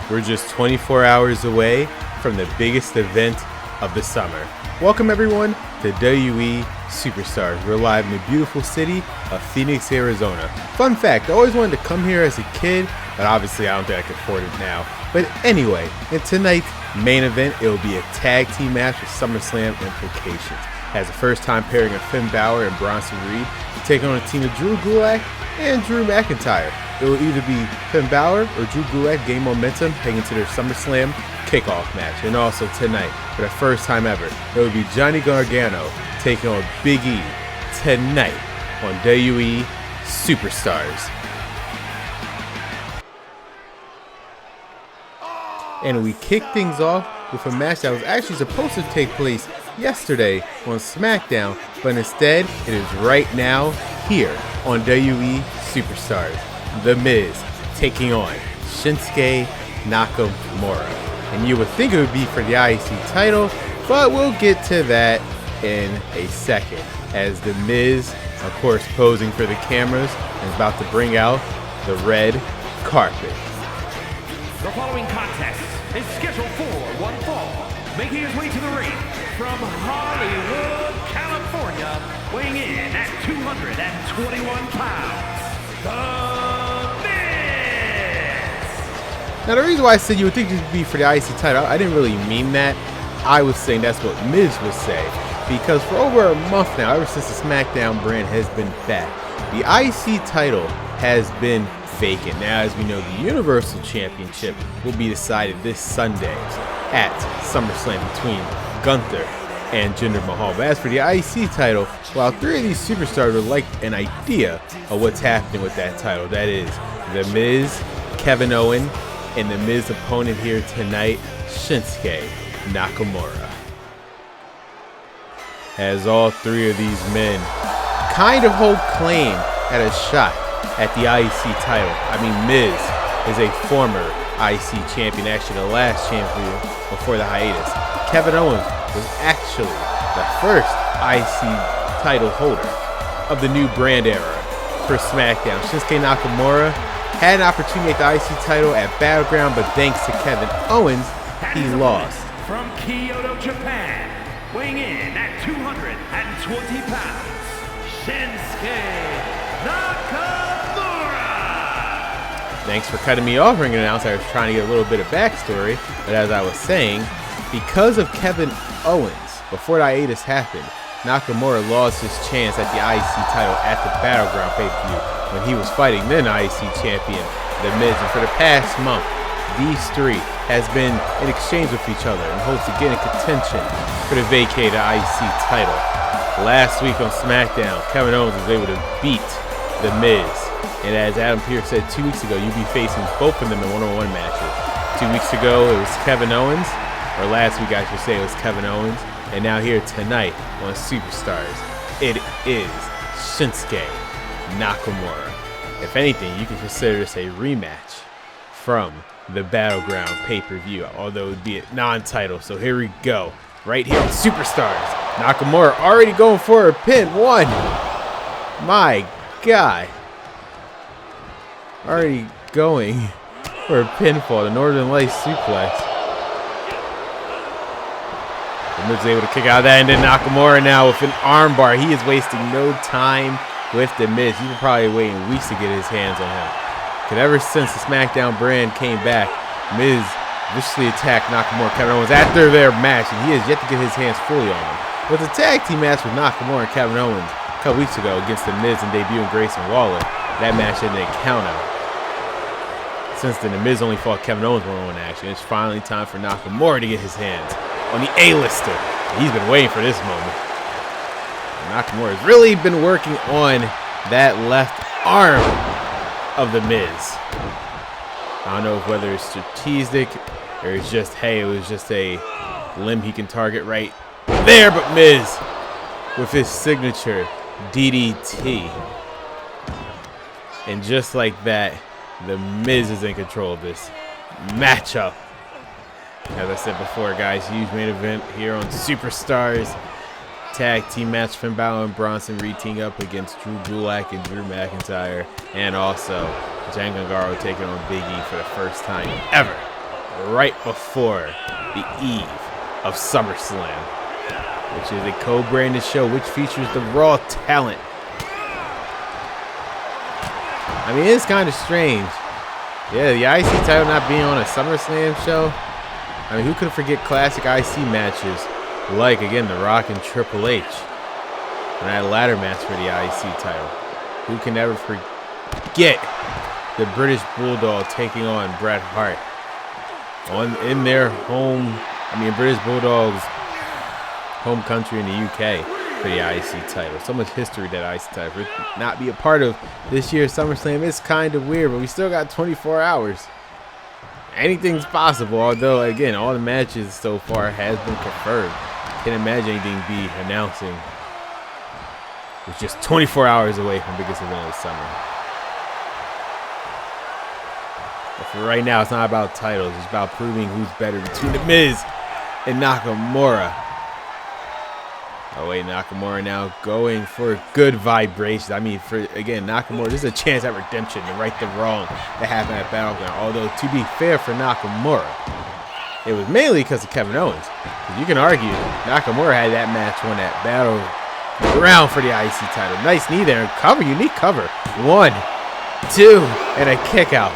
We're just 24 hours away from the biggest event of the summer. Welcome everyone to WWE Superstars. We're live in the beautiful city of Phoenix, Arizona. Fun fact, I always wanted to come here as a kid, but obviously I don't think I can afford it now. But anyway, in tonight's main event, it will be a tag team match with Summerslam implications. As the first time pairing of Finn Balor and Bronson Reed to take on a team of Drew Gulak and Drew McIntyre. It will either be Finn Balor or Drew Gulak gain momentum heading into their Summerslam kickoff match. And also tonight, for the first time ever, it will be Johnny Gargano taking on Big E tonight on WWE Superstars. And we kick things off with a match that was actually supposed to take place yesterday on SmackDown, but instead it is right now here on WWE Superstars. The Miz taking on Shinsuke Nakamura. And you would think it would be for the IC title, but we'll get to that in a second. As The Miz, of course, posing for the cameras and is about to bring out the red carpet. The following contest is scheduled for one fall. Making his way to the ring from Hollywood, California, weighing in at 221 pounds, The Miz! Now the reason why I said you would think this would be for the IC title, I didn't really mean that. I was saying that's what Miz would say. Because for over a month now, ever since the SmackDown brand has been back, the IC title has been vacant. Now, as we know, the Universal Championship will be decided this Sunday at SummerSlam between Gunther and Jinder Mahal. But as for the IC title, while three of these superstars would like an idea of what's happening with that title, that is The Miz, Kevin Owens, and The Miz opponent here tonight, Shinsuke Nakamura. As all three of these men kind of hold claim at a shot at the IC title. I mean, Miz is a former IC champion, actually the last champion before the hiatus. Kevin Owens was actually the first IC title holder of the new brand era for SmackDown. Shinsuke Nakamura had an opportunity at the IC title at Battleground, but thanks to Kevin Owens, he lost. From Kyoto, Japan, weighing in at 220 pounds, Shinsuke Nakamura! Thanks for cutting me off, ring announcer. I was trying to get a little bit of backstory, but as I was saying, because of Kevin Owens, before the hiatus happened, Nakamura lost his chance at the IC title at the Battleground pay-per-view when he was fighting then IC champion, The Miz. And for the past month, these three has been in exchange with each other in hopes of getting contention for the vacated IC title. Last week on SmackDown, Kevin Owens was able to beat The Miz. And as Adam Pearce said 2 weeks ago, you'd be facing both of them in one-on-one matches. 2 weeks ago, it was Kevin Owens, or last week I should say it was Kevin Owens. And now here tonight on Superstars, it is Shinsuke Nakamura. If anything, you can consider this a rematch from the Battleground pay-per-view, although it would be a non-title. So here we go, right here on Superstars. Nakamura already going for a pin. One. My God. Already going for a pinfall, the Northern Lights suplex. The Miz is able to kick out of that, and then Nakamura now with an armbar. He is wasting no time with The Miz. He's been probably waiting weeks to get his hands on him. Because ever since the SmackDown brand came back, Miz viciously attacked Nakamura and Kevin Owens after their match, and he has yet to get his hands fully on him. With a tag team match with Nakamura and Kevin Owens a couple weeks ago against The Miz and debuting Grayson Waller, that match didn't count out. Since then, The Miz only fought Kevin Owens one-on-one action. It's finally time for Nakamura to get his hands on the A-lister. He's been waiting for this moment. Nakamura has really been working on that left arm of The Miz. I don't know whether it's strategic or it's just, hey, it was just a limb he can target right there, but Miz with his signature DDT. And just like that, The Miz is in control of this matchup. As I said before, guys, huge main event here on Superstars. Tag team match, Finn Balor and Bronson Reed teaming up against Drew Gulak and Drew McIntyre. And also, Gargano taking on Big E for the first time ever right before the eve of SummerSlam, which is a co-branded show which features the Raw talent. I mean, it's kind of strange. Yeah, the IC title not being on a SummerSlam show. I mean, who could forget classic IC matches like, again, The Rock and Triple H, and that ladder match for the IC title? Who can ever forget the British Bulldog taking on Bret Hart in their home, British Bulldog's home country in the UK for the IC title. So much history that IC title. For not be a part of this year's SummerSlam is kind of weird, but we still got 24 hours. Anything's possible, although, again, all the matches so far has been confirmed. Can't imagine anything be announcing. It's just 24 hours away from biggest event of the summer. But for right now, it's not about titles. It's about proving who's better between The Miz and Nakamura. Oh wait, Nakamura now going for good vibrations. I mean, for again, Nakamura, this is a chance at redemption to right the wrong that happened at Battleground. Although, to be fair for Nakamura, it was mainly because of Kevin Owens. You can argue Nakamura had that match won at Battleground for the IC title. Nice knee there and cover, unique cover. 1, 2, and a kick out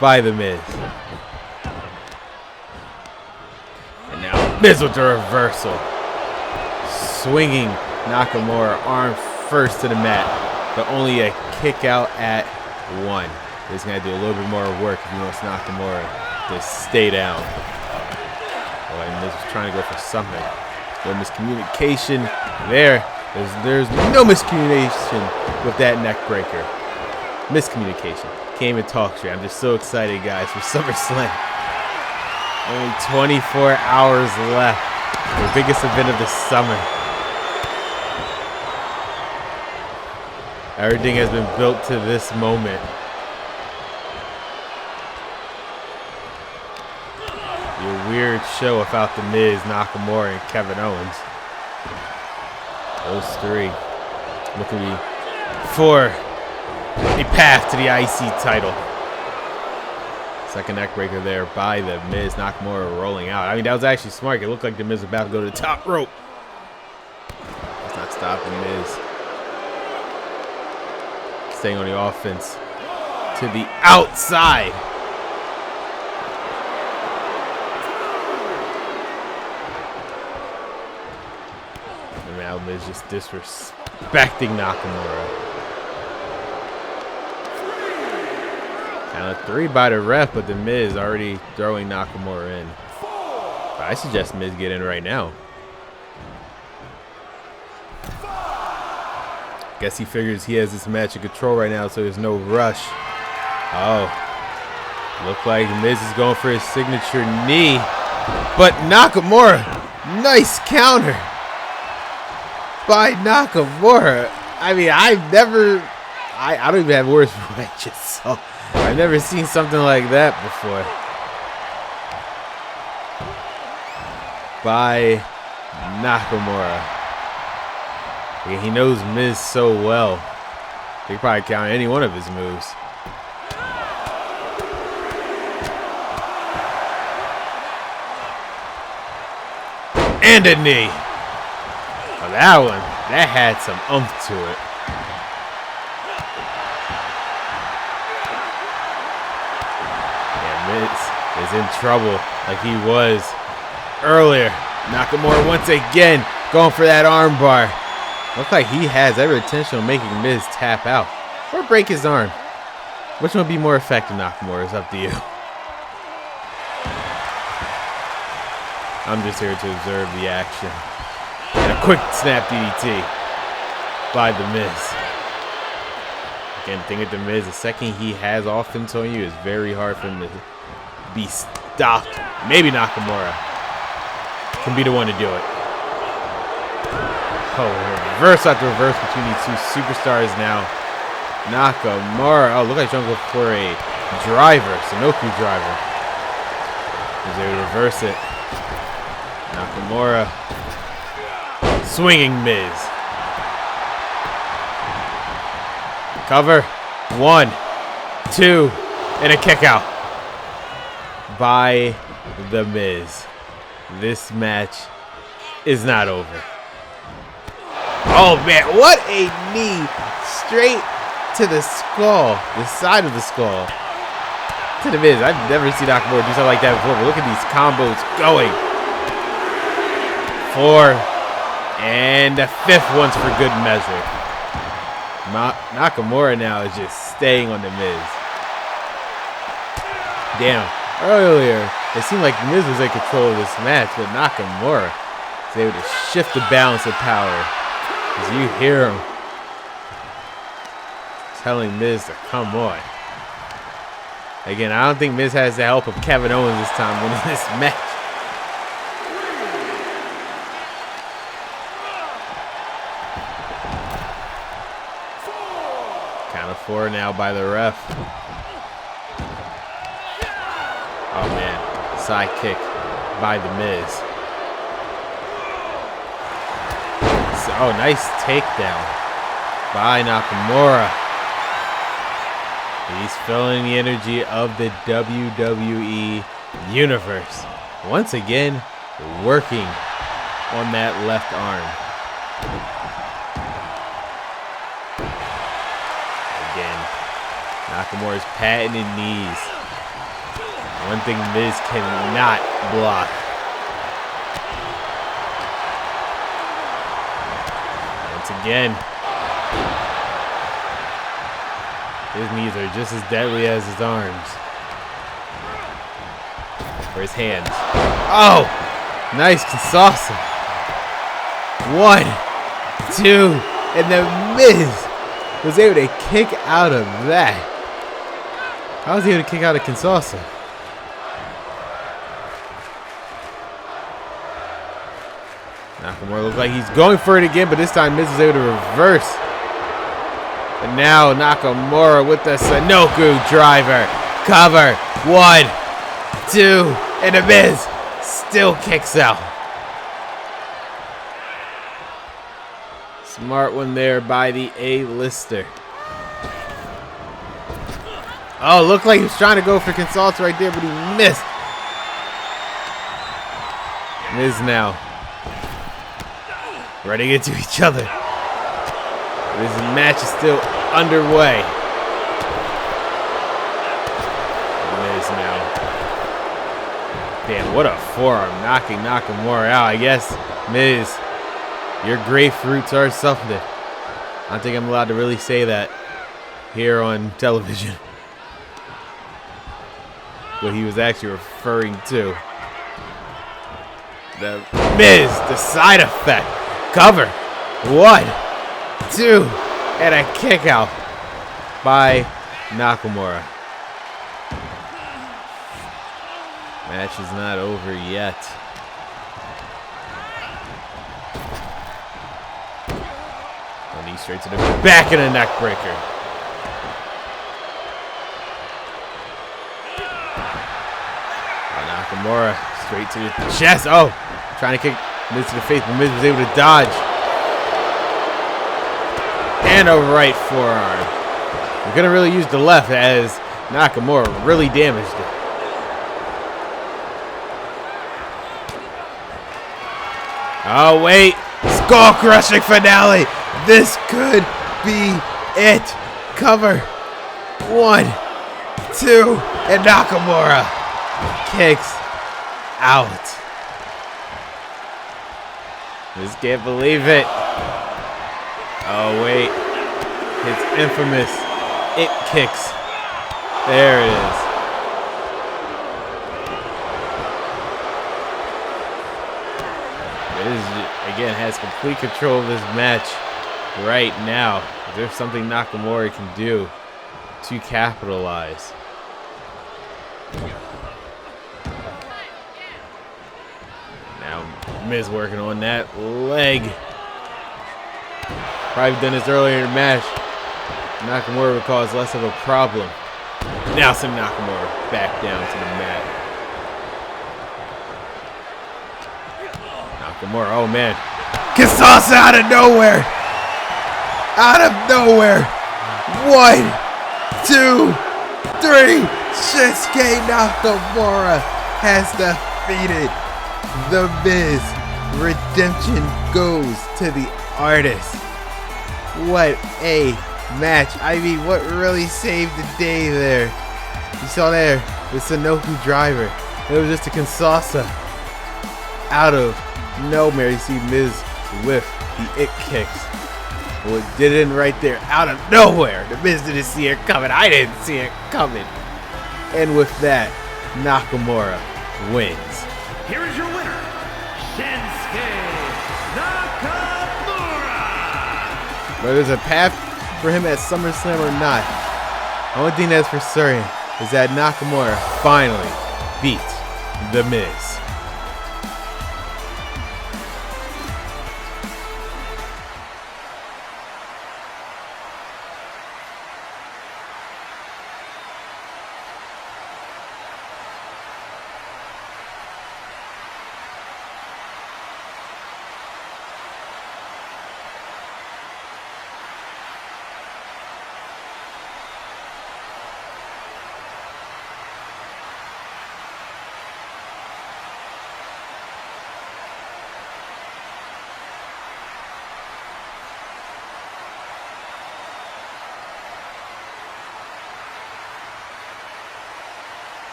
by The Miz. And now Miz with the reversal. Swinging Nakamura arm first to the mat, but only a kick out at 1. He's going to do a little bit more work if he wants Nakamura to stay down. Oh, and Miz was trying to go for something. No miscommunication there. There's no miscommunication with that neck breaker. Miscommunication. Can't even talk straight. I'm just so excited, guys, for SummerSlam. Only 24 hours left. The biggest event of the summer. Everything has been built to this moment. Your weird show without The Miz, Nakamura, and Kevin Owens. Those three looking for a path to the IC title. Second neck breaker there by The Miz. Nakamura rolling out. I mean, that was actually smart. It looked like The Miz was about to go to the top rope. That's not stopping Miz. Staying on the offense to the outside. And now Miz just disrespecting Nakamura. Count of 3 by the ref, but The Miz already throwing Nakamura in. But I suggest Miz get in right now. Guess he figures he has this match in control right now, so there's no rush. Oh. Look like Miz is going for his signature knee. But Nakamura, nice counter by Nakamura. I mean, I don't even have words for what I just saw. I've never seen something like that before. By Nakamura. Yeah, he knows Miz so well. He could probably count any one of his moves. And a knee. Oh, that one, that had some oomph to it. Yeah, Miz is in trouble like he was earlier. Nakamura once again going for that armbar. Looks like he has every intention of making Miz tap out or break his arm. Which one would be more effective, Nakamura? It's up to you. I'm just here to observe the action. And a quick snap DDT by The Miz. Again, the thing with The Miz, the second he has offense on you, it's very hard for him to be stopped. Maybe Nakamura can be the one to do it. Oh, reverse after reverse between these two superstars now. Nakamura. Oh, look like he's trying to go for a driver. Sunoku driver. He's able to reverse it. Nakamura swinging Miz. Cover. 1, 2, and a kick out. by The Miz. This match is not over. Oh man, what a knee straight to the skull, the side of the skull. To The Miz. I've never seen Nakamura do something like that before, but look at these combos going. 4, and the 5th one's for good measure. Nakamura now is just staying on The Miz. Damn, earlier it seemed like The Miz was in control of this match, but Nakamura is able to shift the balance of power. As you hear him telling Miz to come on. Again, I don't think Miz has the help of Kevin Owens this time winning this match. Count of 4 now by the ref. Oh man, side kick by The Miz. So, oh, nice takedown by Nakamura. He's feeling the energy of the WWE Universe. Once again, working on that left arm. Again, Nakamura's patented knees. One thing Miz cannot block. Once again, his knees are just as deadly as his arms. Or his hands. Oh! Nice salsa. 1, 2, and The Miz was able to kick out of that. How was he able to kick out of Kinshasa? Nakamura looks like he's going for it again, but this time Miz was able to reverse. And now Nakamura with the Sanoku driver. Cover. 1, 2, and The Miz still kicks out. Smart one there by the A-lister. Oh, looked like he was trying to go for Kinshasa right there, but he missed. Miz now running into each other. This match is still underway. Miz now. Damn, what a forearm, knocking Nakamura out. I guess, Miz, your grapefruits are something. I don't think I'm allowed to really say that here on television. What he was actually referring to. The Miz, the side effect. Cover. 1, 2, and a kick out by Nakamura. Match is not over yet. Knee straight to the back and a neck breaker. Nakamura straight to the chest. Oh, trying to kick Miz to the face, but Miz was able to dodge. And a right forearm. We're going to really use the left as Nakamura really damaged it. Oh, wait. Skull-crushing finale. This could be it. Cover. 1, 2, and Nakamura kicks out. Just can't believe it. Oh, wait. It's infamous. It kicks. There it is. Miz, again, has complete control of this match right now. Is there something Nakamura can do to capitalize? Now, Miz working on that leg. Probably done this earlier in the match. Nakamura would cause less of a problem. Now send Nakamura back down to the mat. Nakamura, oh man. Kinshasa out of nowhere. Out of nowhere. 1, 2, 3. Shinsuke Nakamura has defeated The Miz. Redemption goes to the artist. What a match. I mean, what really saved the day there? You saw there the Sanoku driver. It was just a Kinsasa. Out of nowhere, you see Miz with the it kicks. Well, it did it right there. Out of nowhere. The Miz didn't see it coming. I didn't see it coming. And with that, Nakamura wins. Here is your winner, Shinsuke Nakamura. Whether there's a path for him at SummerSlam or not, the only thing that's for certain is that Nakamura finally beat The Miz.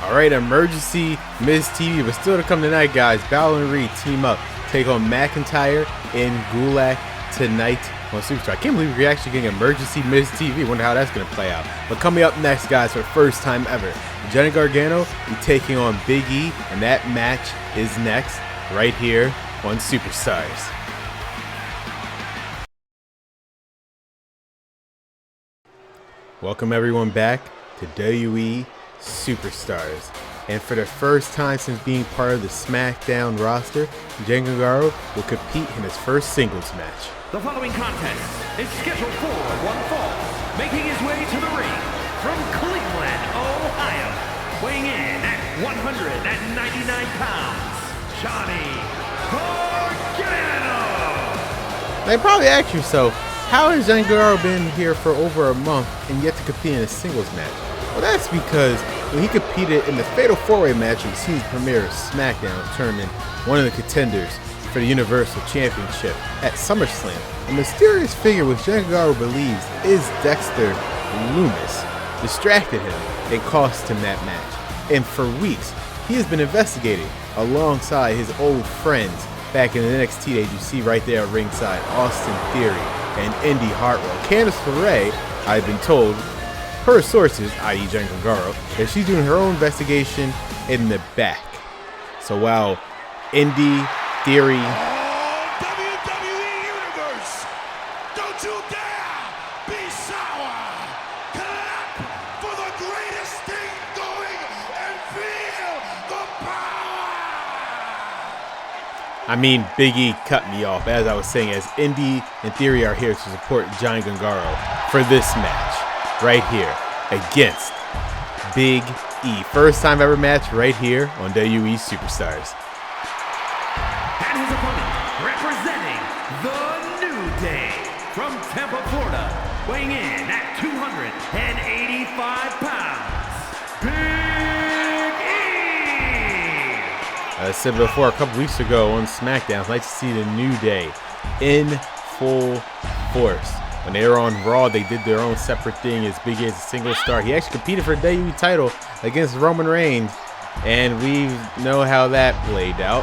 Alright, emergency Miz TV, but still to come tonight, guys. Balor and Reed team up, take on McIntyre and Gulak tonight on Superstar. I can't believe we're actually getting emergency Miz TV. Wonder how that's going to play out. But coming up next, guys, for the first time ever, Johnny Gargano be taking on Big E, and that match is next, right here on Superstars. Welcome everyone back to WWE Superstars, and for the first time since being part of the SmackDown roster, Johnny Gargano will compete in his first singles match. The following contest is scheduled for one fall, making his way to the ring from Cleveland, Ohio, weighing in at 199 pounds, Johnny Gargano. They probably ask yourself, how has Johnny Gargano been here for over a month and yet to compete in a singles match? Well, that's because when he competed in the Fatal 4-Way match in the season premiere of SmackDown tournament, one of the contenders for the Universal Championship at SummerSlam, a mysterious figure which Johnny Gargano believes is Dexter Lumis distracted him and cost him that match. And for weeks, he has been investigating alongside his old friends back in the NXT days. You see right there at ringside, Austin Theory and Indy Hartwell. Candice LeRae, I've been told, her sources, i.e. Johnny Gargano, that she's doing her own investigation in the back. So while Indy, Theory, WWE Universe, don't you dare be sour. Clap for the greatest thing going and feel the power. I mean, Big E cut me off, as I was saying, as Indy and Theory are here to support Johnny Gargano for this match right here against Big E. First time ever match right here on WWE Superstars. And his opponent, representing the New Day from Tampa, Florida, weighing in at 285 pounds, Big E! As I said before, a couple weeks ago on SmackDown, I'd like to see the New Day in full force. When they were on Raw, they did their own separate thing as Big E as a single star. He actually competed for the WWE title against Roman Reigns, and we know how that played out.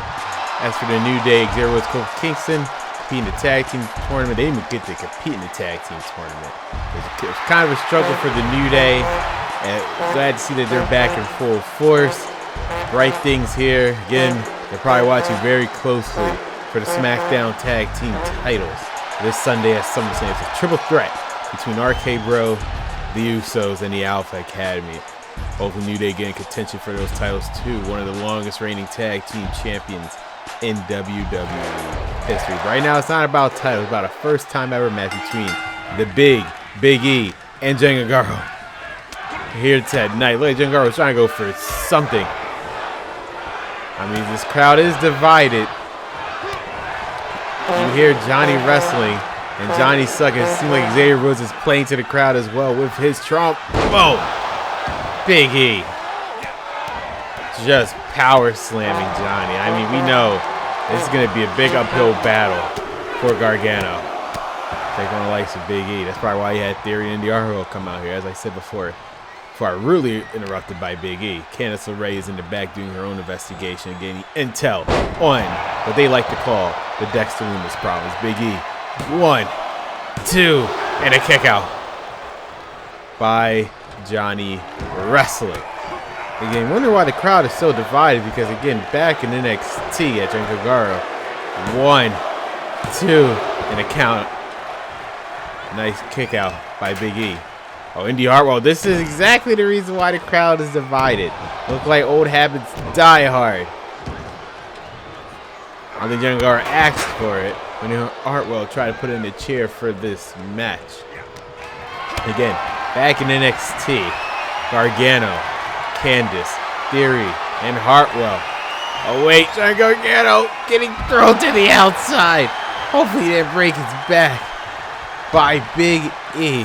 As for the New Day, Xavier Woods, Kofi Kingston competing in the tag team tournament. They didn't even get to compete in the tag team tournament. It was kind of a struggle for the New Day, and glad to see that they're back in full force. Bright things here. Again, they're probably watching very closely for the SmackDown tag team titles this Sunday at SummerSlam. It's a triple threat between RK Bro, the Usos, and the Alpha Academy. Both the New Day getting contention for those titles too. One of the longest reigning tag team champions in WWE history. Right now, it's not about titles. It's about a first time ever match between the Big E, and Gargano here tonight. Look at Gargano trying to go for something. I mean, this crowd is divided. You hear Johnny wrestling and Johnny sucking. It seems like Xavier Woods is playing to the crowd as well with his trump. Whoa! Big E. Just power slamming Johnny. I mean, we know this is going to be a big uphill battle for Gargano. Taking on the likes of Big E. That's probably why he had Theory and Indy will come out here, as I said before. Before I rudely interrupted by Big E. Candice LeRae is in the back doing her own investigation, getting intel on what they like to call the Dexter Lumis problems. Big E. 1, 2, and a kick out by Johnny wrestling. Again, wonder why the crowd is so divided, because again, back in NXT at Gargano, 1, 2, and a count. Nice kick out by Big E. Oh, Indy Hartwell. This is exactly the reason why the crowd is divided. Look like old habits die hard. I think Gargano asked for it when Hartwell tried to put in a chair for this match. Again, back in NXT, Gargano, Candice, Theory, and Hartwell. Oh wait, Gargano getting thrown to the outside. Hopefully he didn't break his back by Big E.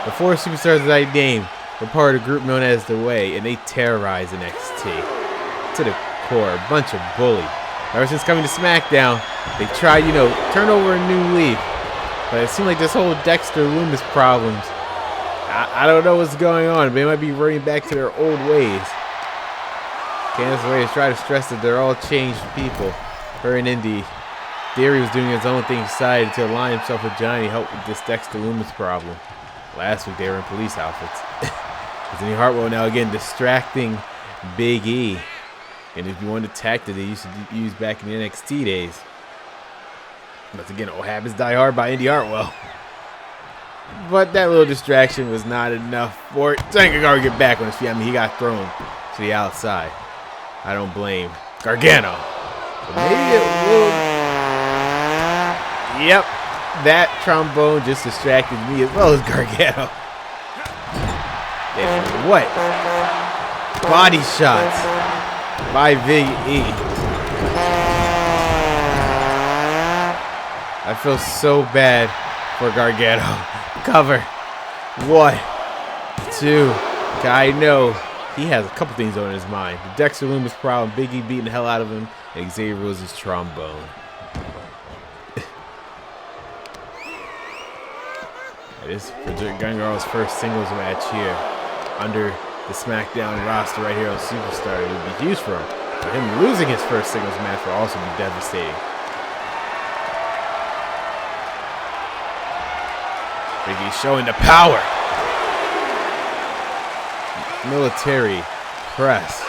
The four superstars that I named were part of a group known as The Way, and they terrorized NXT to the core. A bunch of bullies. Ever since coming to SmackDown, they tried, turn over a new leaf. But it seemed like this whole Dexter Lumis problems, I don't know what's going on. They might be running back to their old ways. Candice LeRae is trying to stress that they're all changed people. Her and Indy. Theory was doing his own thing, decided to align himself with Johnny to help with this Dexter Lumis problem. Last week they were in police outfits. Indy Hartwell now again distracting Big E. And if you want a tactic they used to use back in the NXT days. But again, old habits die hard by Indy Hartwell. But that little distraction was not enough for Gargano to get back on his feet. I mean, he got thrown to the outside. I don't blame Gargano. But maybe a little... Yep, that trombone just distracted me as well as Gargano. And what? Body shots by Big E. I feel so bad for Gargano. Cover. 1, 2. I know he has a couple things on his mind. The Dexter Lumis problem, Big E beating the hell out of him, and Xavier Woods' trombone. This is for Gargano's first singles match here under the SmackDown roster right here on Superstar. It would be huge for him. But him losing his first singles match will also be devastating. Big E showing the power. Military press.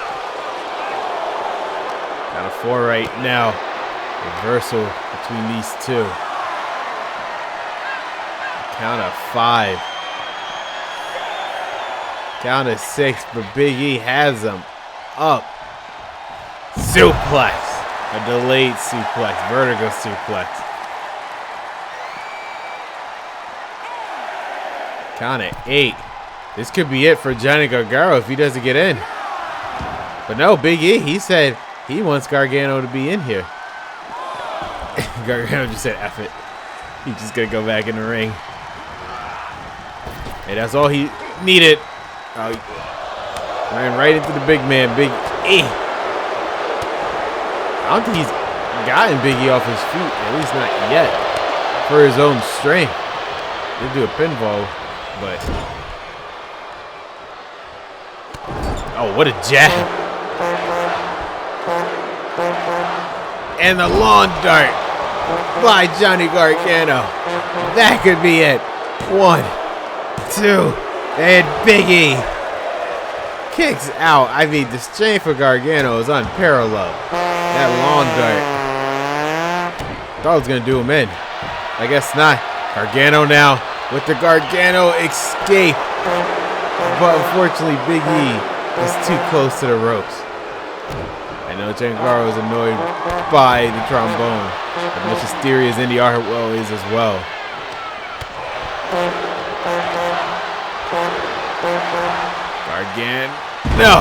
Got a 4 right now. Reversal between these two. Count of 5. Count of 6, but Big E has him up. Suplex. A delayed suplex. Vertigo suplex. Count of 8. This could be it for Johnny Gargano if he doesn't get in. But no, Big E, he said he wants Gargano to be in here. Gargano just said, F it. He's just going to go back in the ring. And that's all he needed. Ran right into the big man, Big E. I don't think he's gotten Big E off his feet, at least not yet, for his own strength. He'll do a pinfall, but... Oh, what a jab. And the lawn dart by Johnny Gargano. That could be it. 1, 2, and Big E kicks out. I mean, the strength for Gargano is unparalleled. That lawn dart. Thought I was going to do him in. I guess not. Gargano now with the Gargano escape. But unfortunately, Big E is too close to the ropes. I know Gargano is annoyed by the trombone. As much as theory as Indy Hartwell is as well. Gargano. No.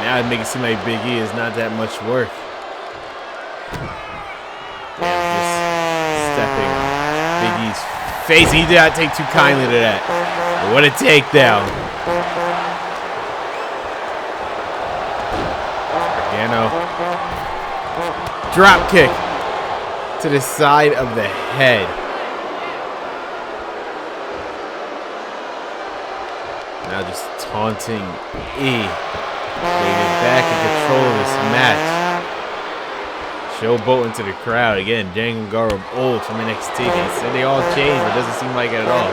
Now it makes it seem like Big E is not that much work. Just stepping on Big E's face. He did not take too kindly to that. But what a takedown. Gargano. Drop kick to the side of the head. Now just taunting E. Getting back in control of this match. Showboat into the crowd. Again, Gargano old from NXT. They said they all changed, but it doesn't seem like it at all.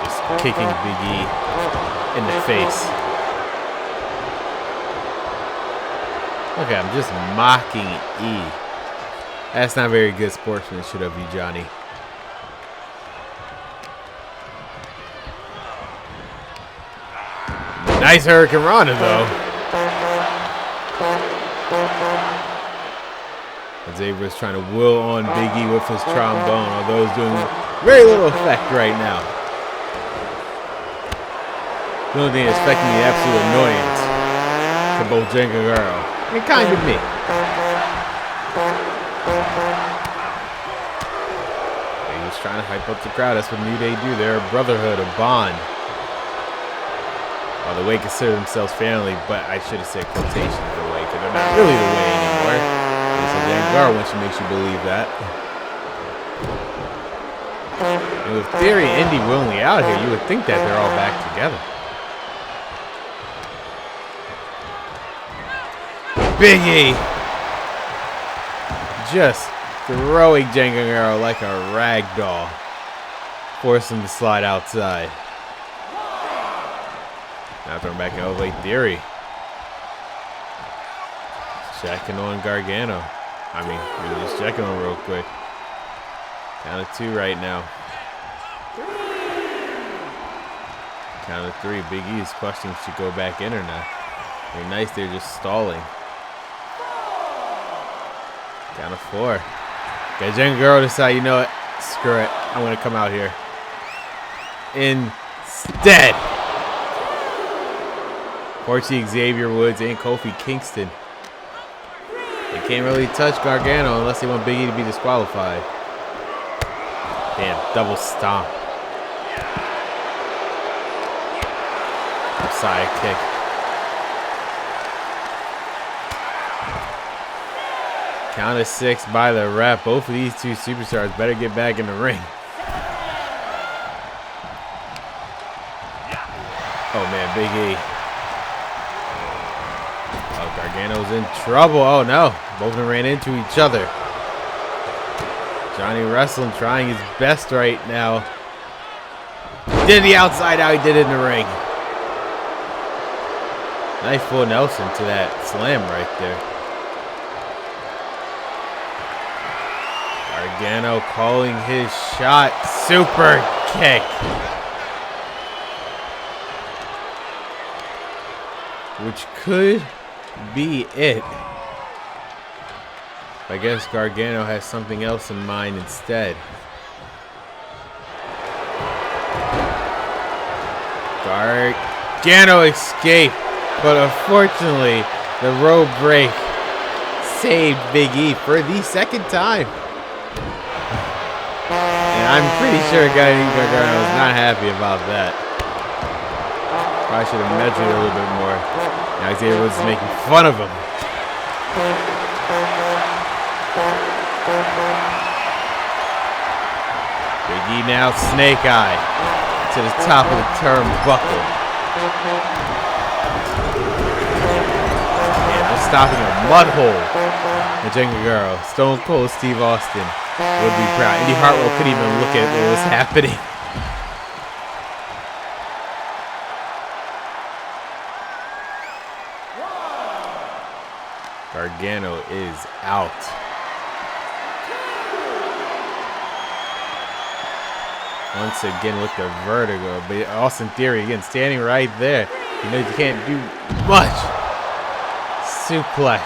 Just kicking Big E in the face. Okay, I'm just mocking E. That's not very good sportsmanship of you, Johnny. Nice Hurricane Rana, though. Xavier's trying to will on Big E with his trombone, although it's doing very little effect right now. The only thing that's affecting the absolute annoyance to both Gargano and kind of me. He was trying to hype up the crowd. That's what New Day do. They're a brotherhood, a bond. Well, the Way consider themselves family, but I should have said quotations of the Way, because they're not really the Way anymore. So Gargano when she makes you believe that. And with Theory and Indy willingly out here, you would think that they're all back together. Big E just throwing Gargano like a rag doll. Force him to slide outside. Now throwing back and elevate Theory. Checking on Gargano. I mean, we're just checking on real quick. Count of 2 right now. Count of 3. Big E is questioning if she go back in or not. Very nice, they're just stalling. Count of 4. Got Gargano decide, you know what? Screw it. I'm gonna come out here. Instead. Fortunately, Xavier Woods and Kofi Kingston. They can't really touch Gargano unless they want Big E to be disqualified. Damn, double stomp. Side kick. Count of 6 by the ref. Both of these two superstars better get back in the ring. Oh man, Big E. Oh, Gargano's in trouble. Oh no, both of them ran into each other. Johnny Wrestling trying his best right now. He did the outside out, he did it in the ring. Nice full Nelson to that slam right there. Gargano calling his shot. Super kick. Which could be it. I guess Gargano has something else in mind instead. Gargano escaped, but unfortunately, the rope break saved Big E for the second time. And I'm pretty sure Gargano was not happy about that. Probably should have measured it a little bit more. Now Xavier was making fun of him. Big E now snake eye to the top of the turnbuckle. And just stopping a mud hole. And Gargano, Stone Cold Steve Austin would be proud. Indy Hartwell couldn't even look at what was happening. Gargano is out. Once again with the vertigo, but Austin Theory again standing right there. You know you can't do much. Suplex.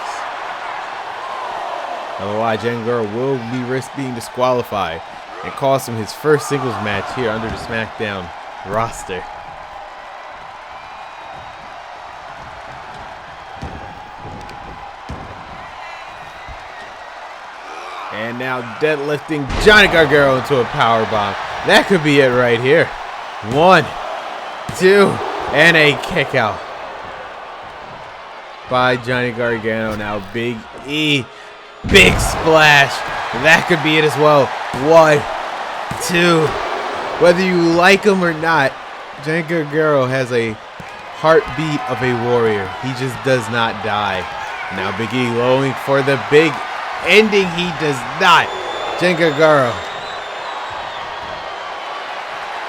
Otherwise, Gargano will be risk being disqualified and cost him his first singles match here under the SmackDown roster. And now deadlifting Johnny Gargano into a powerbomb. That could be it right here. 1, 2, and a kick out by Johnny Gargano. Now Big E. Big splash. That could be it as well. 1, 2. Whether you like him or not, Johnny Gargano has a heartbeat of a warrior. He just does not die. Now Big E going for the big ending. He does not. Johnny Gargano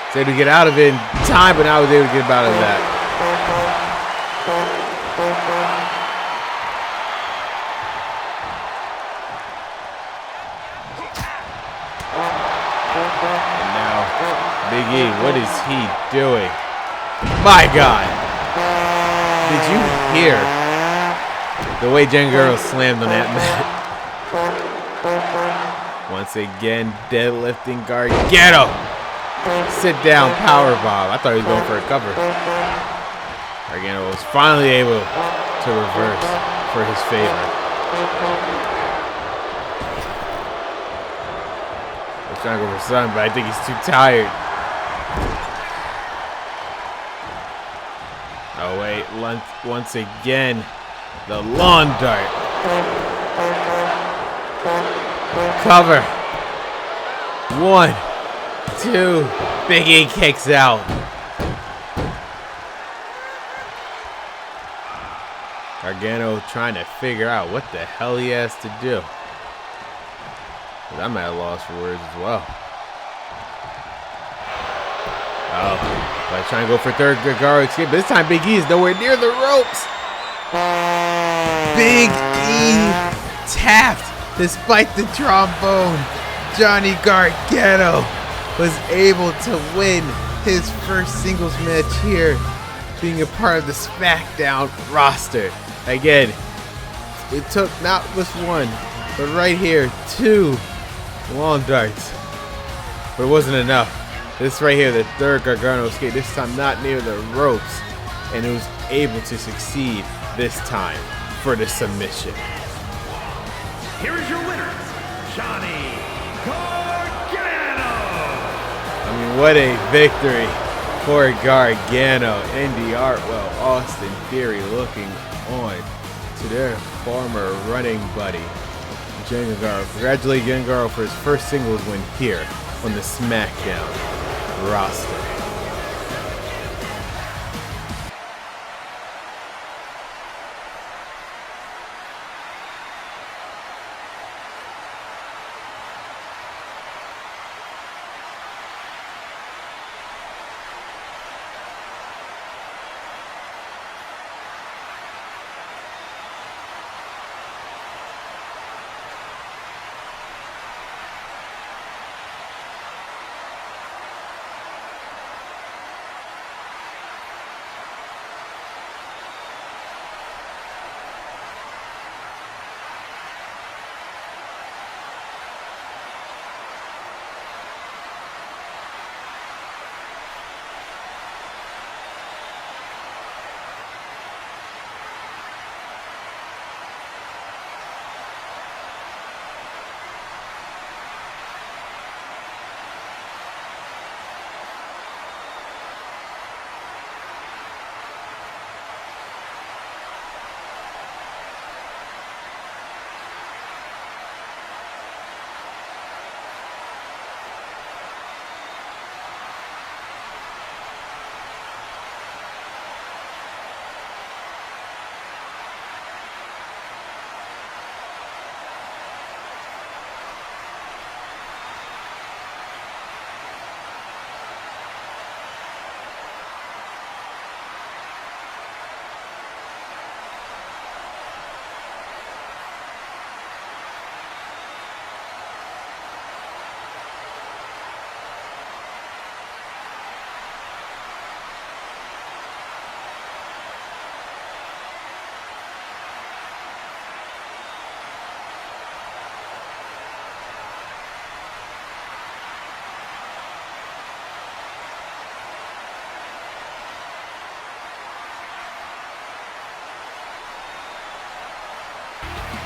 was able to get out of it in time, but now was able to get out of that. And now Big E, what is he doing? My God. Did you hear the way Johnny Gargano slammed on that mat? Once again, deadlifting Gargano. Sit down powerbomb. I thought he was going for a cover. Gargano was finally able to reverse for his favor. He's trying to go for something, but I think he's too tired. Oh wait, once again, the lawn dart. Cover. 1, 2. Big E kicks out. Gargano trying to figure out what the hell he has to do. I'm at a loss for words as well. Oh, but trying to go for third Gargano escape. This time Big E is nowhere near the ropes. Big E tapped despite the trombone. Johnny Gargano was able to win his first singles match here, being a part of the SmackDown roster. Again, it took not just one, but right here, 2 long darts. But it wasn't enough. This right here, the third Gargano escape, this time not near the ropes, and it was able to succeed this time for the submission. Here is your winner, Johnny Gargano. I mean, what a victory for Gargano. Indy Hartwell, Austin Theory looking on to their former running buddy, Johnny Gargano. Congratulate Johnny Gargano for his first singles win here on the SmackDown roster.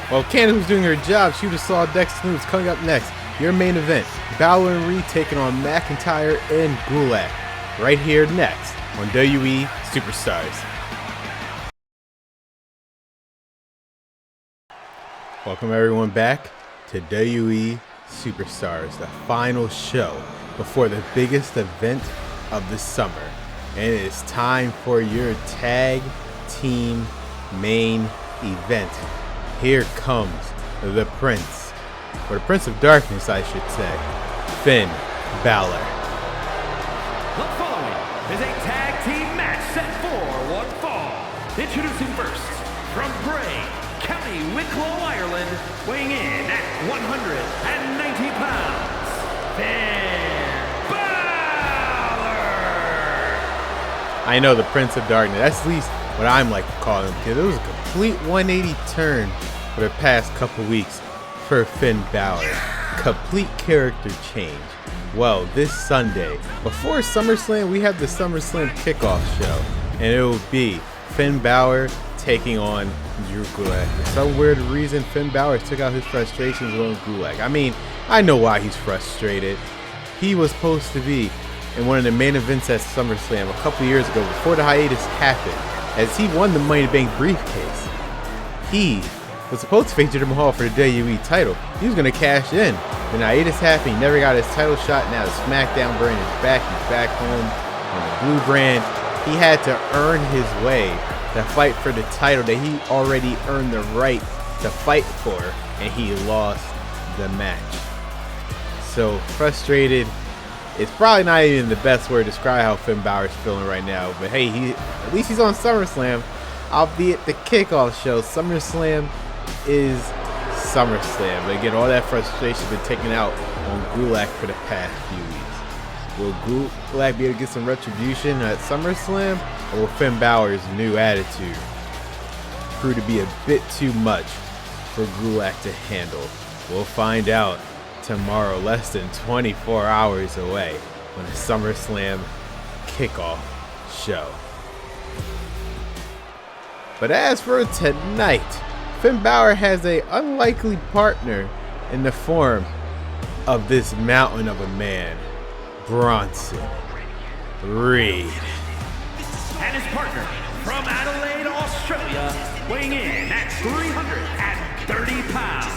While Candice was doing her job, she would have saw Dexter Lumis. Coming up next, your main event, Balor and Reed taking on McIntyre and Gulak. Right here next on WWE Superstars. Welcome everyone back to WWE Superstars, the final show before the biggest event of the summer. And it is time for your tag team main event. Here comes the Prince, or the Prince of Darkness, I should say, Finn Balor. The following is a tag team match set for one fall. Introducing first, from Bray, County Wicklow, Ireland, weighing in at 190 pounds, Finn Balor! I know, the Prince of Darkness. That's at least what I'm like to call him, because it was a complete 180 turn for the past couple weeks for Finn Balor. Complete character change. Well, this Sunday, before SummerSlam, we have the SummerSlam kickoff show, and it will be Finn Balor taking on Drew Gulak. For some weird reason, Finn Balor took out his frustrations on Gulak. I mean, I know why he's frustrated. He was supposed to be in one of the main events at SummerSlam a couple years ago before the hiatus happened, as he won the Money in the Bank briefcase. He was supposed to face Jinder Mahal for the WWE title. He was going to cash in. The hiatus happened. He never got his title shot. Now the SmackDown brand is back. He's back home on the blue brand. He had to earn his way to fight for the title that he already earned the right to fight for, and he lost the match. So frustrated. It's probably not even the best word to describe how Finn Balor's feeling right now. But hey, at least he's on SummerSlam, albeit the kickoff show. SummerSlam is SummerSlam. But again, all that frustration has been taken out on Gulak for the past few weeks. Will Gulak be able to get some retribution at SummerSlam, or will Finn Balor's new attitude prove to be a bit too much for Gulak to handle? We'll find out tomorrow, less than 24 hours away, on the SummerSlam kickoff show. But as for tonight, Finn Balor has an unlikely partner in the form of this mountain of a man, Bronson Reed. And his partner from Adelaide, Australia, weighing in at 330 pounds.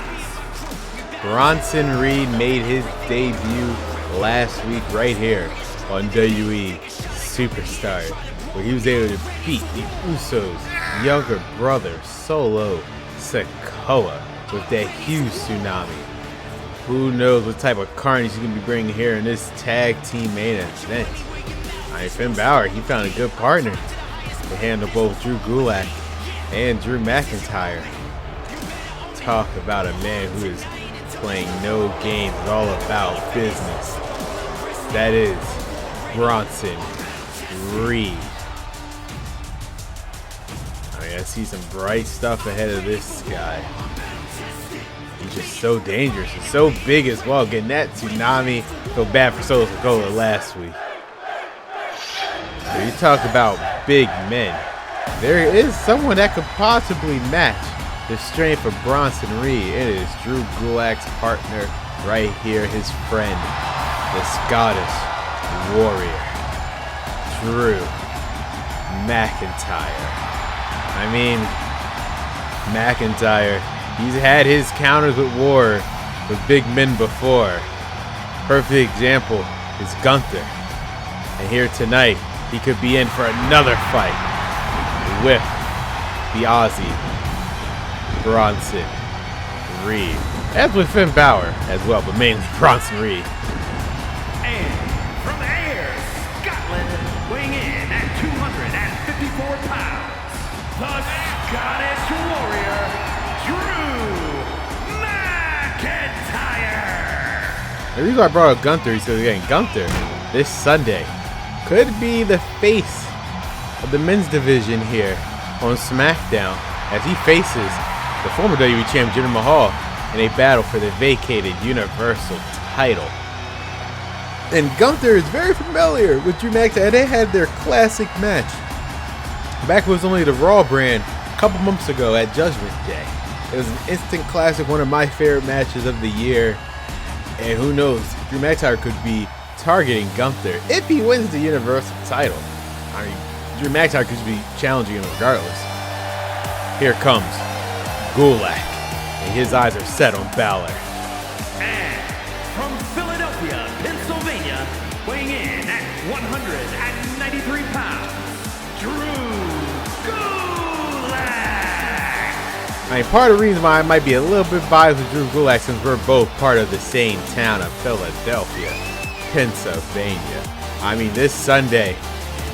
Bronson Reed made his debut last week right here on WWE Superstars, where he was able to beat the Usos' younger brother, Solo Sikoa, with that huge tsunami. Who knows what type of carnage he's going to be bringing here in this tag team main event. I mean, Finn Balor, he found a good partner to handle both Drew Gulak and Drew McIntyre. Talk about a man who is playing no games, it's all about business. That is Bronson Reed. I mean, I see some bright stuff ahead of this guy. He's just so dangerous and so big as well. Getting that tsunami, so bad for Solo Sikoa last week. So you talk about big men. There is someone that could possibly match the strength of Bronson Reed. It is Drew Gulak's partner right here, his friend, the Scottish Warrior, Drew McIntyre. I mean, McIntyre, he's had his counters with war with big men before. Perfect example is Gunther. And here tonight, he could be in for another fight with the Aussie Bronson Reed. As with Finn Balor as well, but mainly Bronson Reed. And from Ayr, Scotland, weighing in at 254 pounds, the Scottish Warrior, Drew McIntyre. The reason I brought up Gunther is because, again, Gunther this Sunday could be the face of the men's division here on SmackDown as he faces the former WWE champ Jinder Mahal in a battle for the vacated Universal title. And Gunther is very familiar with Drew McIntyre. They had their classic match back when it was only the Raw brand a couple months ago at Judgment Day. It was an instant classic, one of my favorite matches of the year. And who knows, Drew McIntyre could be targeting Gunther if he wins the Universal title. I mean, Drew McIntyre could be challenging him regardless. Here comes Gulak, and his eyes are set on Balor. And from Philadelphia, Pennsylvania, weighing in at 193 pounds, Drew Gulak. I mean, part of the reason why I might be a little bit biased with Drew Gulak since we're both part of the same town of Philadelphia, Pennsylvania. I mean, this Sunday,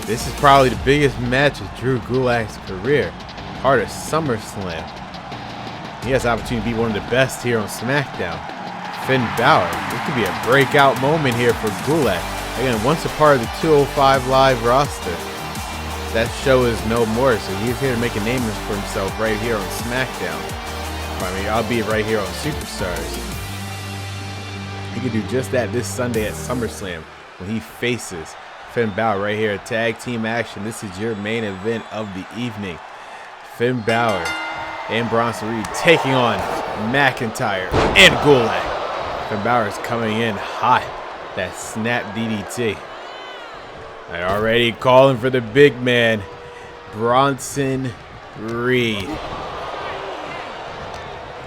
this is probably the biggest match of Drew Gulak's career. Part of Summerslam. He has the opportunity to be one of the best here on SmackDown. Finn Balor. This could be a breakout moment here for Gulak. Again, once a part of the 205 Live roster. That show is no more, so he's here to make a name for himself right here on SmackDown. I mean, I'll be right here on Superstars. He can do just that this Sunday at SummerSlam when he faces Finn Balor right here. Tag team action. This is your main event of the evening. Finn Balor and Bronson Reed taking on McIntyre and Gulak. Finn Balor is coming in hot. That snap DDT. And already calling for the big man, Bronson Reed.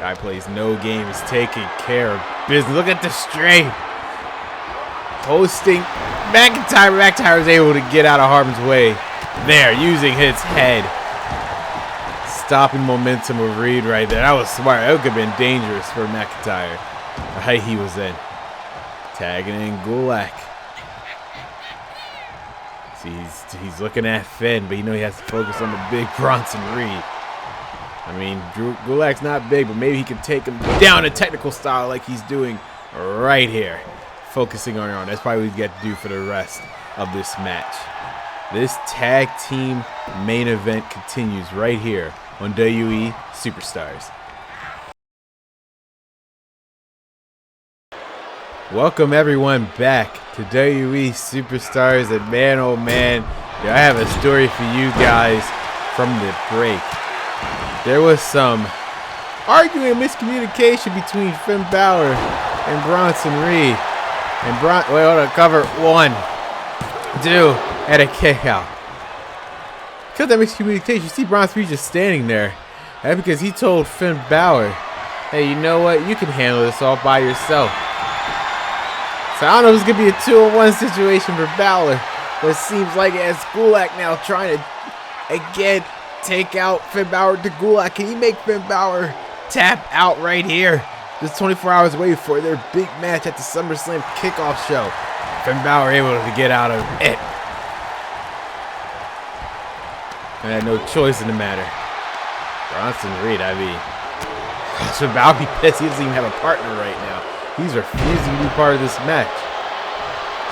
Guy plays no games, taking care of business. Look at the straight. Hosting McIntyre. McIntyre is able to get out of harm's way there, using his head. Stopping momentum of Reed right there. That was smart. That could have been dangerous for McIntyre. The height he was in. Tagging in Gulak. See, he's looking at Finn, but you know he has to focus on the big Bronson Reed. I mean, Gulak's not big, but maybe he can take him down in technical style like he's doing right here. Focusing on your own. That's probably what he's got to do for the rest of this match. This tag team main event continues right here on WWE Superstars. Welcome everyone back to WWE Superstars, and man oh man, I have a story for you guys from the break. There was some arguing miscommunication between Finn Balor and Bronson Reed. And wait, hold on, cover 1, 2, and a kick out. Because of that miscommunication, you see Bronson Reed just standing there. That's because he told Finn Balor, hey, you know what? You can handle this all by yourself. So I don't know if it's going to be a 2-on-1 situation for Balor, but it seems like it has Gulak now trying to, again, take out Finn Balor to Gulak. Can he make Finn Balor tap out right here? Just 24 hours away for their big match at the SummerSlam kickoff show. Finn Balor able to get out of it. I had no choice in the matter. Bronson Reed, I mean, Finn Balor be pissed. He doesn't even have a partner right now. He's refusing to be part of this match.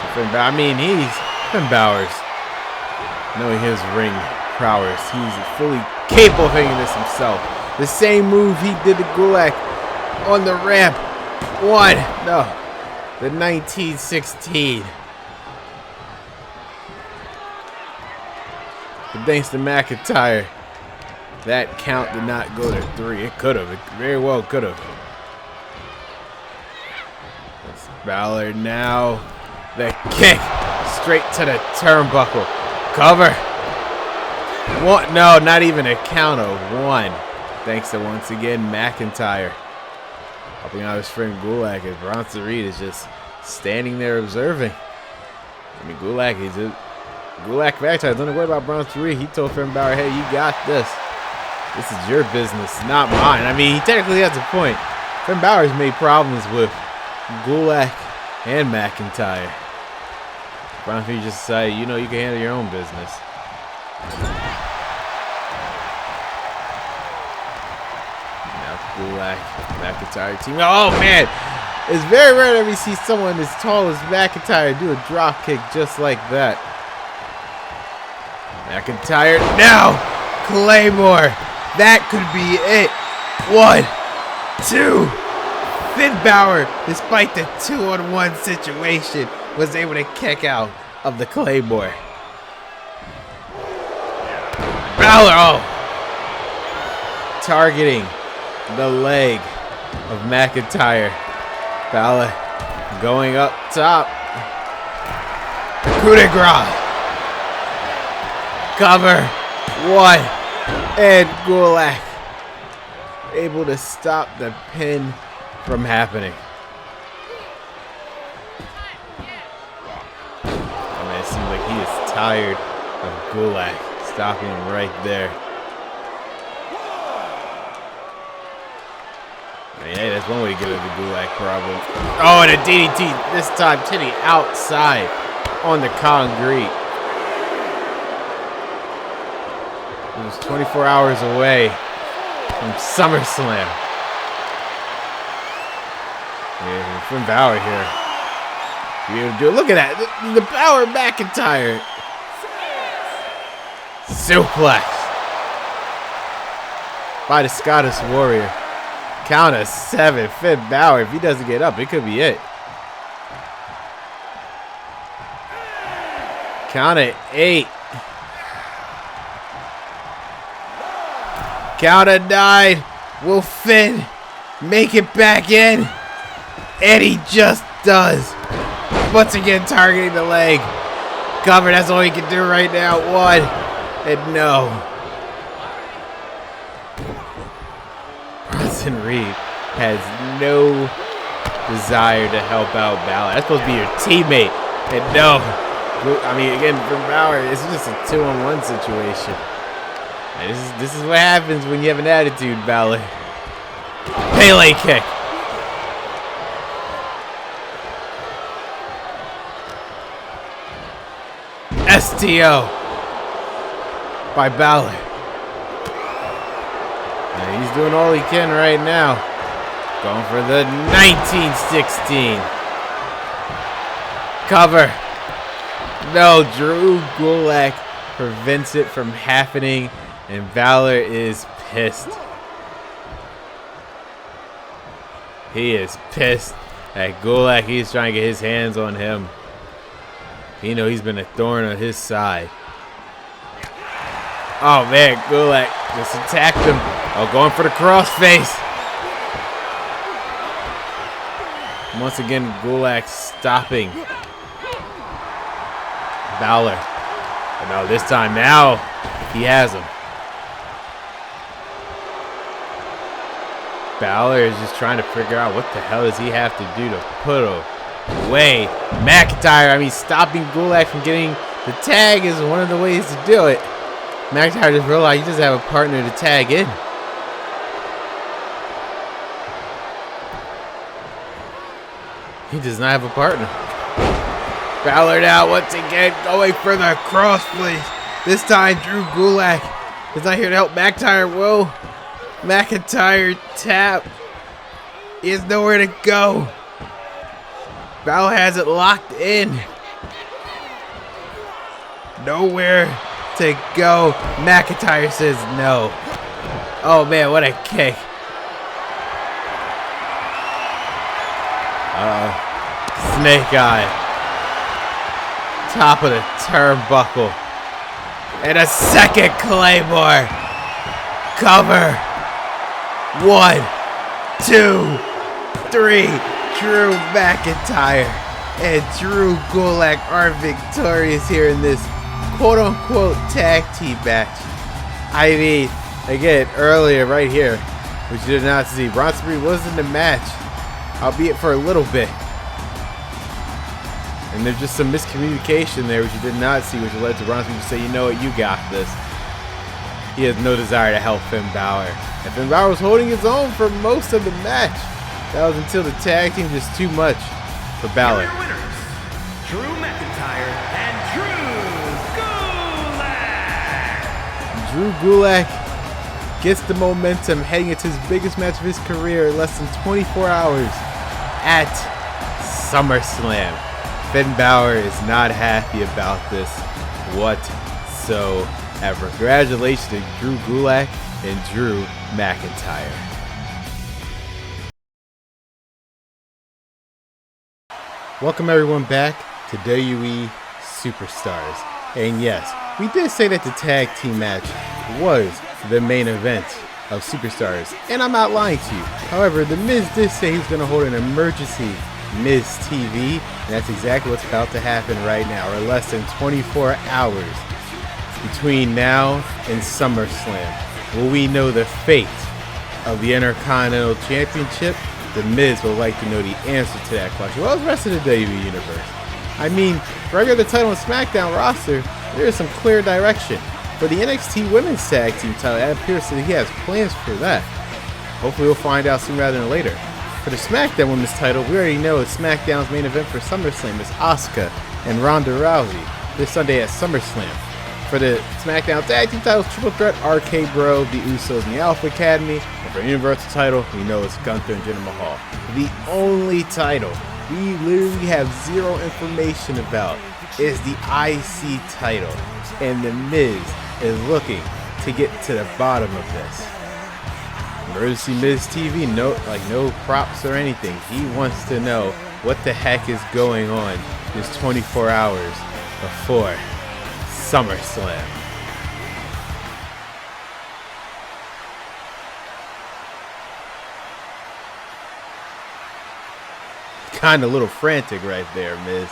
So Finn Balor, Finn Balor's knowing his ring prowess. He's fully capable of hanging this himself. The same move he did to Gulak on the ramp. The 1916. But thanks to McIntyre, that count did not go to 3. It could have. It very well could have. That's Balor now. The kick straight to the turnbuckle. Cover. 1. No, not even a count of 1. Thanks to, once again, McIntyre helping out his friend Gulak, as Bronson Reed is just standing there observing. I mean, Gulak McIntyre don't worry about Bronson Reed. He told Finn Balor, hey, you got this. This is your business, not mine. I mean, he technically has a point. Finn Balor's made problems with Gulak and McIntyre. Bronson Reed just decided, you know, you can handle your own business. Gulak, McIntyre team. Oh man, it's very rare that we see someone as tall as McIntyre do a drop kick just like that. McIntyre now, Claymore. That could be it. 1, 2. Finn Balor, despite the 2-on-1 situation, was able to kick out of the Claymore. Balor, targeting the leg of McIntyre. Balor going up top. Coup de grace. Cover. 1. And Gulak able to stop the pin from happening. I mean, it seems like he is tired of Gulak stopping him right there. I mean, hey, that's one way to get over the Gulak problem. Oh, and a DDT, this time to the outside on the concrete. It was 24 hours away from SummerSlam. Yeah, Finn Balor here. Be able to do it. Look at that. The power of McIntyre. Suplex by the Scottish Warrior. Count of 7. Finn Balor, if he doesn't get up, it could be it. Count of 8. Count of 9. Will Finn make it back in? And he just does. Once again, targeting the leg. Cover, that's all he can do right now. 1. And no. Bronson Reed has no desire to help out Balor. That's supposed to be your teammate. And no. I mean, again, for Balor, it's just a 2-on-1 situation. And this is what happens when you have an attitude, Balor. Pele kick. STO by Balor. And he's doing all he can right now. Going for the 1916. Cover. No, Drew Gulak prevents it from happening, and Balor is pissed. He is pissed at Gulak. He's trying to get his hands on him. You know he's been a thorn on his side. Oh man, Gulak just attacked him. Oh, going for the crossface. Once again, Gulak stopping Balor. But no, this time now he has him. Balor is just trying to figure out what the hell does he have to do to put away McIntyre. I mean, stopping Gulak from getting the tag is one of the ways to do it. McIntyre just realized he doesn't have a partner to tag in. He does not have a partner. Balor now once again going for the crossface. This time Drew Gulak is not here to help McIntyre. Whoa. McIntyre tap. He has nowhere to go. Balor has it locked in. Nowhere to go. McIntyre says no. Oh man, what a kick. Snake eye. Top of the turnbuckle. And a second Claymore. Cover. 1, 2, 3. Drew McIntyre and Drew Gulak are victorious here in this quote-unquote tag team match. I mean, again, earlier right here, which you did not see, Bronson Reed was in the match, albeit for a little bit. And there's just some miscommunication there, which you did not see, which led to Bronson Reed to say, you know what, you got this. He has no desire to help Finn Balor. And Finn Balor was holding his own for most of the match. That was until the tag team just too much for Balor. Here are your winners, Drew McIntyre and Drew Gulak. Drew Gulak gets the momentum heading into his biggest match of his career in less than 24 hours at SummerSlam. Finn Balor is not happy about this whatsoever. Congratulations to Drew Gulak and Drew McIntyre. Welcome everyone back to WWE Superstars. And yes, we did say that the tag team match was the main event of superstars, and I'm not lying to you. However, The Miz did say he was going to hold an emergency Miz TV, and that's exactly what's about to happen right now. We're less than 24 hours between now and SummerSlam. Will we know the fate of the Intercontinental Championship? The Miz would like to know the answer to that question. Well, the rest of the WWE Universe. I mean, right here the title on SmackDown roster, there is some clear direction. For the NXT Women's Tag Team title, it appears that he has plans for that. Hopefully we'll find out sooner rather than later. For the SmackDown Women's title, we already know it's SmackDown's main event for SummerSlam is Asuka and Ronda Rousey this Sunday at SummerSlam. For the SmackDown Tag Team titles, Triple Threat, RK Bro, the Usos, and the Alpha Academy. And for the Universal title, we know it's Gunther and Jinder Mahal. The only title we literally have zero information about is the IC title. And The Miz is looking to get to the bottom of this. Emergency Miz TV, no props or anything. He wants to know what the heck is going on just 24 hours before SummerSlam. Kind of a little frantic right there, Miz.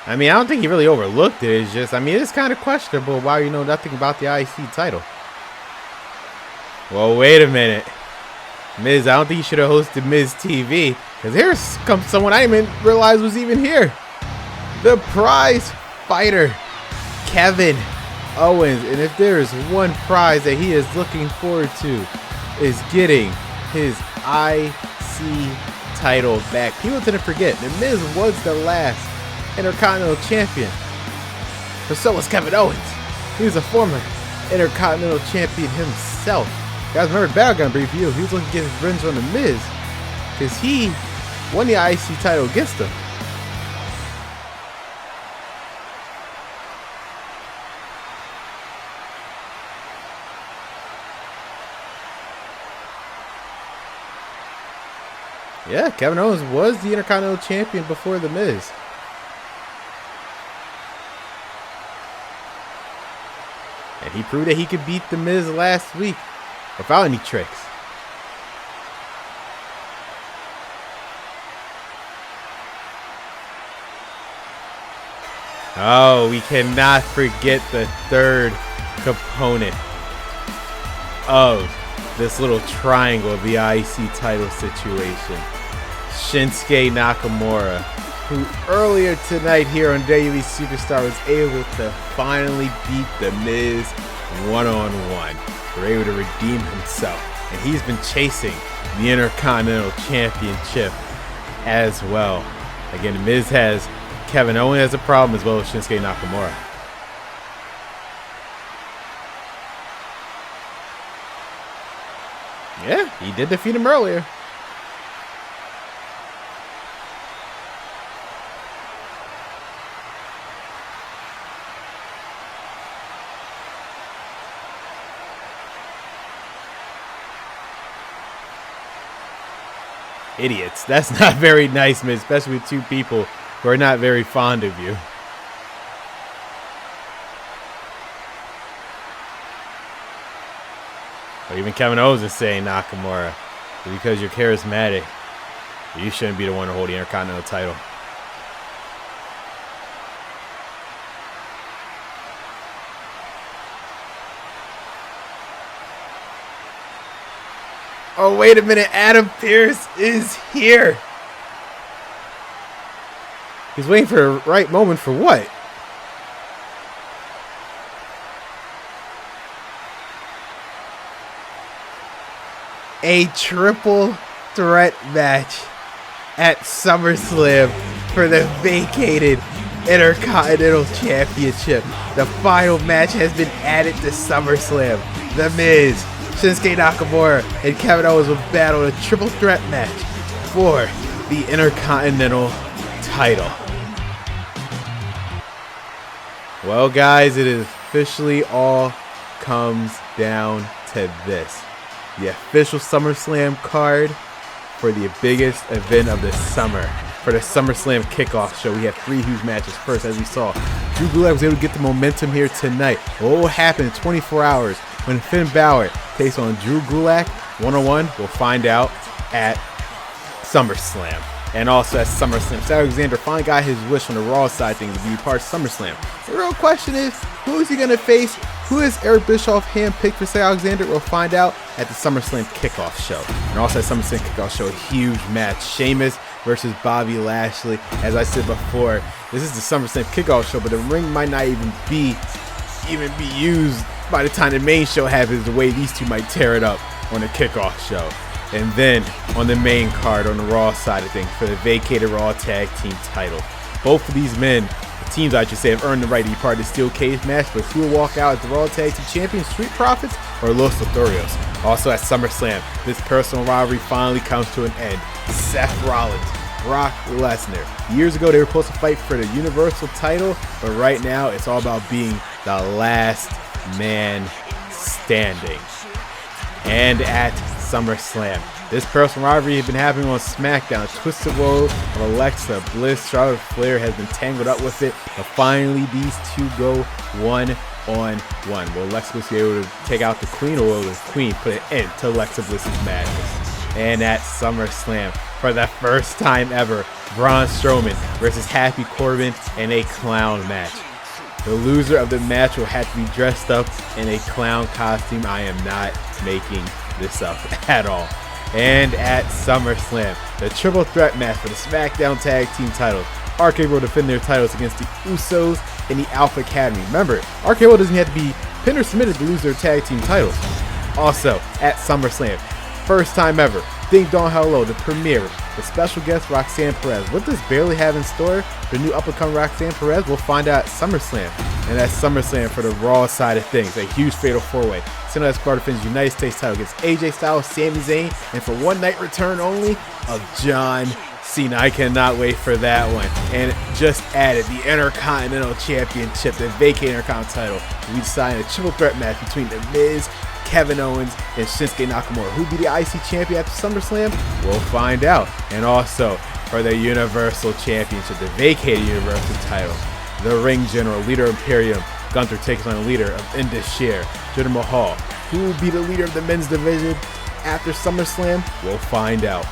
I mean, I don't think he really overlooked it. It's just, I mean, it's kind of questionable why you know nothing about the IC title. Well, wait a minute. Miz, I don't think you should have hosted Miz TV. Because here comes someone I didn't even realize was even here. The prize fighter, Kevin Owens. And if there is one prize that he is looking forward to, is getting his IC title back. People tend to forget, The Miz was the last Intercontinental Champion. But so was Kevin Owens. He was a former Intercontinental Champion himself. Guys, remember Battleground Review, he was looking to get his revenge on The Miz because he won the IC title against him. Yeah, Kevin Owens was the Intercontinental Champion before The Miz. And he proved that he could beat The Miz last week without any tricks. Oh, we cannot forget the third component of this little triangle of the IC title situation. Shinsuke Nakamura, who earlier tonight here on WWE Superstar was able to finally beat The Miz one-on-one. We're able to redeem himself. And he's been chasing the Intercontinental Championship as well. Again, The Miz has Kevin Owens has a problem as well as Shinsuke Nakamura. Yeah, he did defeat him earlier. Idiots. That's not very nice, Miz, especially with two people who are not very fond of you. Or even Kevin Owens is saying, Nakamura, because you're charismatic, you shouldn't be the one to hold the Intercontinental title. Oh, wait a minute. Adam Pearce is here. He's waiting for the right moment for what? A triple threat match at SummerSlam for the vacated Intercontinental Championship. The final match has been added to SummerSlam. The Miz, Shinsuke Nakamura, and Kevin Owens will battle a triple threat match for the Intercontinental title. Well, guys, it is officially all comes down to this. the official SummerSlam card for the biggest event of the summer. For the SummerSlam kickoff show, we have 3 huge matches. First, as we saw, Drew Gulak was able to get the momentum here tonight. What will happen in 24 hours when Finn Balor takes on Drew Gulak one-on-one? We'll find out at SummerSlam. And also at SummerSlam, Cedric Alexander finally got his wish on the Raw side thing to be part of SummerSlam. The real question is, who is he going to face? Who is Eric Bischoff handpicked for Cedric Alexander? We'll find out at the SummerSlam kickoff show. And also at SummerSlam kickoff show, a huge match. Sheamus versus Bobby Lashley. As I said before, this is the SummerSlam kickoff show, but the ring might not even be used by the time the main show happens, the way these two might tear it up on the kickoff show. And then on the main card, on the Raw side of things, for the vacated Raw Tag Team title. Both of these men, the teams I should say, have earned the right to be part of the Steel Cage match, but who will walk out as the Raw Tag Team Champions, Street Profits or Los Lotharios? Also at SummerSlam, this personal rivalry finally comes to an end. Seth Rollins, Brock Lesnar. Years ago, they were supposed to fight for the Universal title, but right now, it's all about being the last man standing. And at SummerSlam, this personal rivalry has been happening on SmackDown. A twisted role of Alexa Bliss, Charlotte Flair has been tangled up with it, but finally these two go one-on-one. Will Alexa Bliss be able to take out the Queen, or will the Queen put an end to Alexa Bliss's madness? And at SummerSlam, for the first time ever, Braun Strowman versus Happy Corbin in a clown match. The loser of the match will have to be dressed up in a clown costume. I am not making this up at all. And at SummerSlam, the triple threat match for the SmackDown Tag Team titles. RK will defend their titles against the Usos and the Alpha Academy. Remember, RK doesn't have to be pinned or submitted to lose their tag team titles. Also, at SummerSlam, first time ever, Ding Dong Hello, the premiere, the special guest Roxanne Perez. What does Barely have in store? The new up-and-coming Roxanne Perez? We'll find out at SummerSlam. And at SummerSlam, for the Raw side of things, a huge fatal 4-way. Single Esquire defends United States title against AJ Styles, Sami Zayn, and for one night return only of John Cena. I cannot wait for that one. And just added the Intercontinental Championship, the vacated Intercontinental title. We decided a triple threat match between The Miz, Kevin Owens, and Shinsuke Nakamura. Who'll be the IC champion after SummerSlam? We'll find out. And also for the Universal Championship, the vacated Universal title, the Ring General, leader of Imperium, Gunther takes on the leader of Indus Sher, Jinder Mahal. Who will be the leader of the men's division after SummerSlam? We'll find out.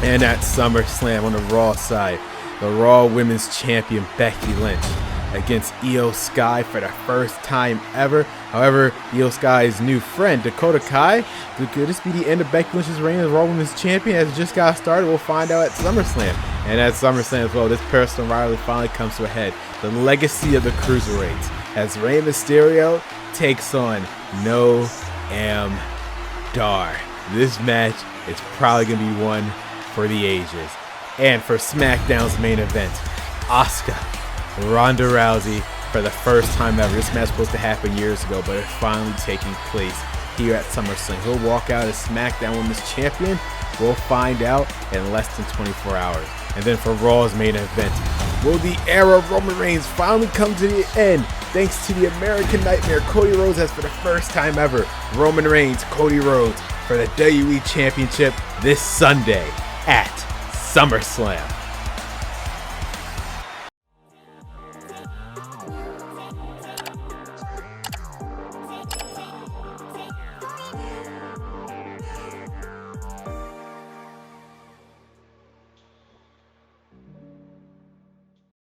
And at SummerSlam on the Raw side, the Raw Women's Champion Becky Lynch against Io Sky for the first time ever. However, Io Sky's new friend, Dakota Kai, could this be the end of Becky Lynch's reign as Raw Women's Champion as it just got started? We'll find out at SummerSlam. And at SummerSlam as well, this personal rivalry finally comes to a head. The legacy of the Cruiserweights as Rey Mysterio takes on Noam Dar. This match is probably going to be one for the ages. And for SmackDown's main event, Asuka, Ronda Rousey for the first time ever. This match was supposed to happen years ago, but it's finally taking place here at SummerSlam. He'll walk out as SmackDown Women's Champion. We'll find out in less than 24 hours. And then for Raw's main event, will the era of Roman Reigns finally come to the end thanks to the American Nightmare, Cody Rhodes, as for the first time ever, Roman Reigns, Cody Rhodes for the WWE Championship this Sunday at SummerSlam.